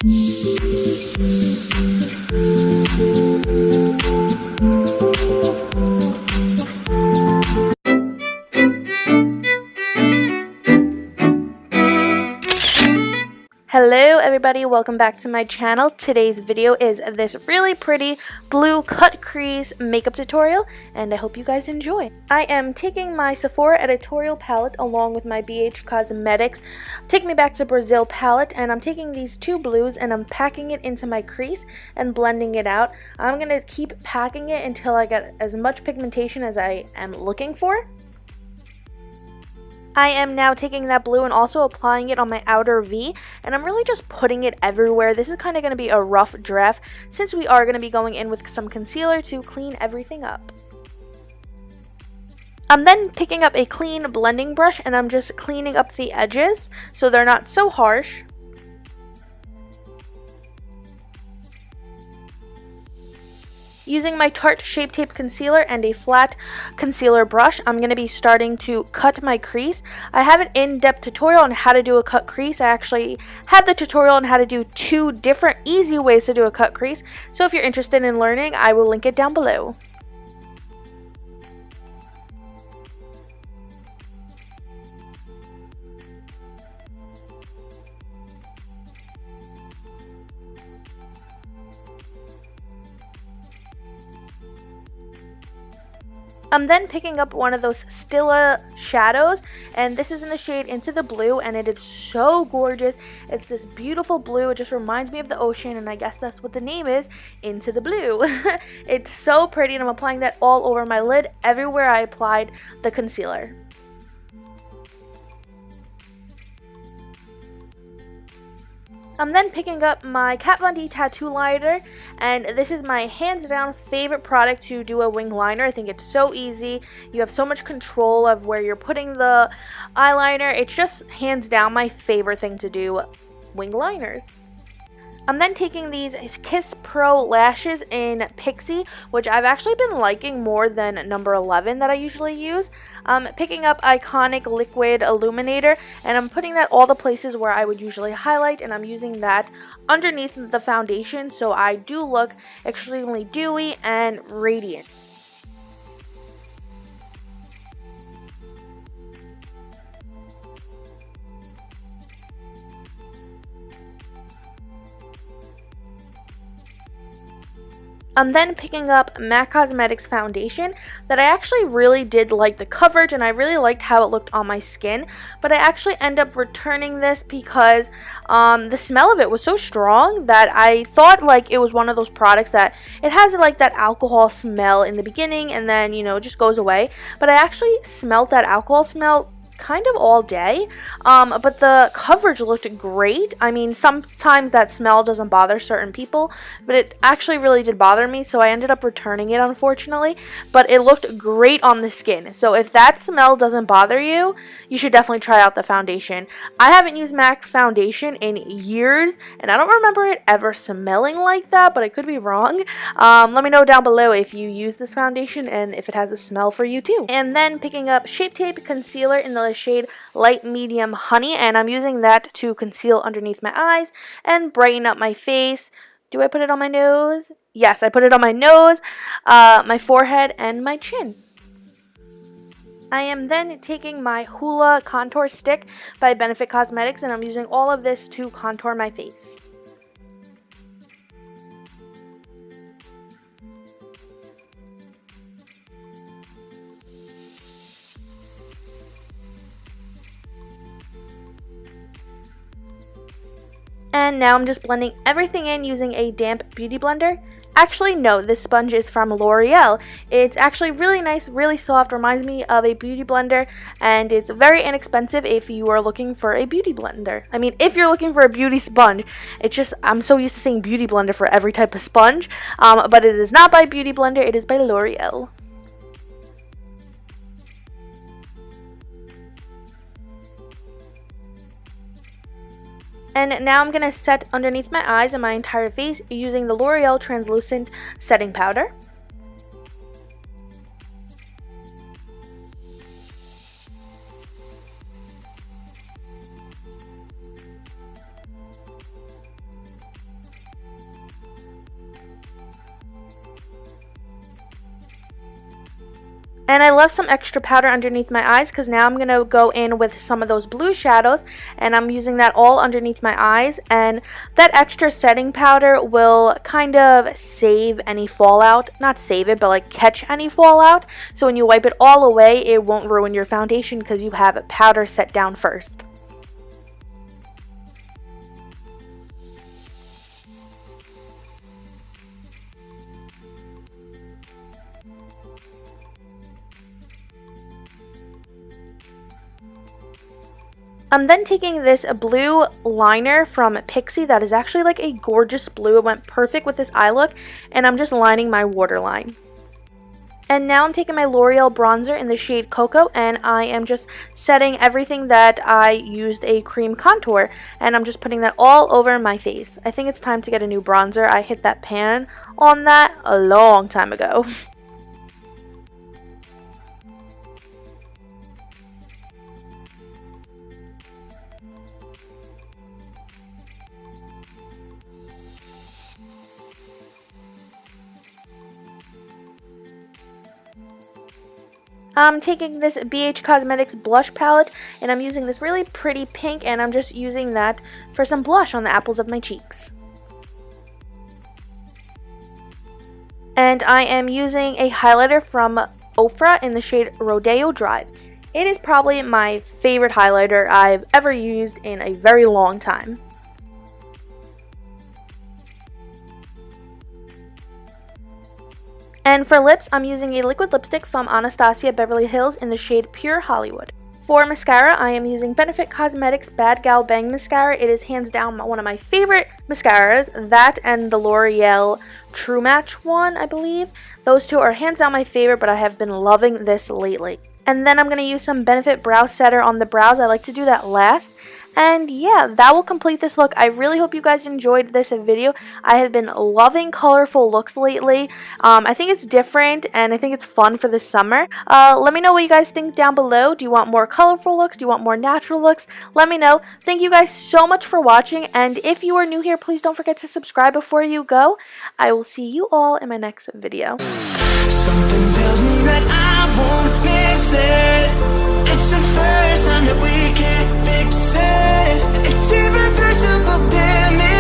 Hello everybody, welcome back to my channel. Today's video is this really pretty blue cut crease makeup tutorial, and I hope you guys enjoy. I am taking my Sephora editorial palette along with my BH Cosmetics Take Me Back to Brazil palette, and I'm taking these two blues and I'm packing it into my crease and blending it out. I'm going to keep packing it until I get as much pigmentation as I am looking for. I am now taking that blue and also applying it on my outer V, and I'm really just putting it everywhere. This is kind of going to be a rough draft since we are going to be going in with some concealer to clean everything up. I'm then picking up a clean blending brush and I'm just cleaning up the edges so they're not so harsh. Using my Tarte Shape Tape Concealer and a flat concealer brush, I'm going to be starting to cut my crease. I have an in-depth tutorial on how to do a cut crease. I actually have the tutorial on how to do 2 different easy ways to do a cut crease. So if you're interested in learning, I will link it down below. I'm then picking up one of those Stilla shadows, and this is in the shade Into the Blue, and it is so gorgeous. It's this beautiful blue. It just reminds me of the ocean, and I guess that's what the name is, Into the Blue. It's so pretty, and I'm applying that all over my lid, everywhere I applied the concealer. I'm then picking up my Kat Von D tattoo liner, and this is my hands down favorite product to do a wing liner. I think it's so easy. You have so much control of where you're putting the eyeliner. It's just hands down my favorite thing to do wing liners. I'm then taking these Kiss Pro lashes in Pixie, which I've actually been liking more than number 11 that I usually use. Picking up Iconic Liquid Illuminator, and I'm putting that all the places where I would usually highlight, and I'm using that underneath the foundation so I do look extremely dewy and radiant. I'm then picking up MAC Cosmetics foundation that I actually really did like the coverage and I really liked how it looked on my skin, but I actually end up returning this because the smell of it was so strong that I thought like it was one of those products that it has like that alcohol smell in the beginning and then, you know, it just goes away. But I actually smelled that alcohol smell kind of all day, but the coverage looked great. I mean, sometimes that smell doesn't bother certain people, but it actually really did bother me, so I ended up returning it, unfortunately. But it looked great on the skin, so if that smell doesn't bother you, you should definitely try out the foundation. I haven't used MAC foundation in years, and I don't remember it ever smelling like that, but I could be wrong. Let me know down below if you use this foundation and if it has a smell for you too. And then picking up Shape Tape Concealer in the shade Light Medium Honey, and I'm using that to conceal underneath my eyes and brighten up my face. Do I put it on my nose? Yes, I put it on my nose, my forehead, and my chin. I am then taking my Hoola contour stick by Benefit Cosmetics, and I'm using all of this to contour my face. And now I'm just blending everything in using a damp beauty blender. Actually, no, this sponge is from L'Oreal. It's actually really nice, really soft, reminds me of a beauty blender, and it's very inexpensive if you are looking for a beauty blender. I mean, if you're looking for a beauty sponge, it's just, I'm so used to saying beauty blender for every type of sponge, but it is not by Beauty Blender, it is by L'Oreal. And now I'm going to set underneath my eyes and my entire face using the L'Oreal Translucent Setting Powder. And I left some extra powder underneath my eyes because now I'm going to go in with some of those blue shadows, and I'm using that all underneath my eyes, and that extra setting powder will kind of save any fallout. Not save it, but like catch any fallout. So when you wipe it all away, it won't ruin your foundation because you have powder set down first. I'm then taking this blue liner from Pixie that is actually like a gorgeous blue. It went perfect with this eye look, and I'm just lining my waterline. And now I'm taking my L'Oreal bronzer in the shade Cocoa, and I am just setting everything that I used a cream contour, and I'm just putting that all over my face. I think it's time to get a new bronzer. I hit that pan on that a long time ago. I'm taking this BH Cosmetics blush palette, and I'm using this really pretty pink, and I'm just using that for some blush on the apples of my cheeks. And I am using a highlighter from Ofra in the shade Rodeo Drive. It is probably my favorite highlighter I've ever used in a very long time. And for lips, I'm using a liquid lipstick from Anastasia Beverly Hills in the shade Pure Hollywood. For mascara, I am using Benefit Cosmetics Bad Gal Bang Mascara. It is hands down one of my favorite mascaras. That and the L'Oreal True Match one, I believe. Those two are hands down my favorite, but I have been loving this lately. And then I'm going to use some Benefit Brow Setter on the brows. I like to do that last. And yeah, that will complete this look. I really hope you guys enjoyed this video. I have been loving colorful looks lately. I think it's different, and I think it's fun for the summer. Let me know what you guys think down below. Do you want more colorful looks? Do you want more natural looks? Let me know. Thank you guys so much for watching, and if you are new here, please don't forget to subscribe before you go. I will see you all in my next video. Something tells me that I won't miss it. It's the first time that we can't fix it. It's irreversible damage.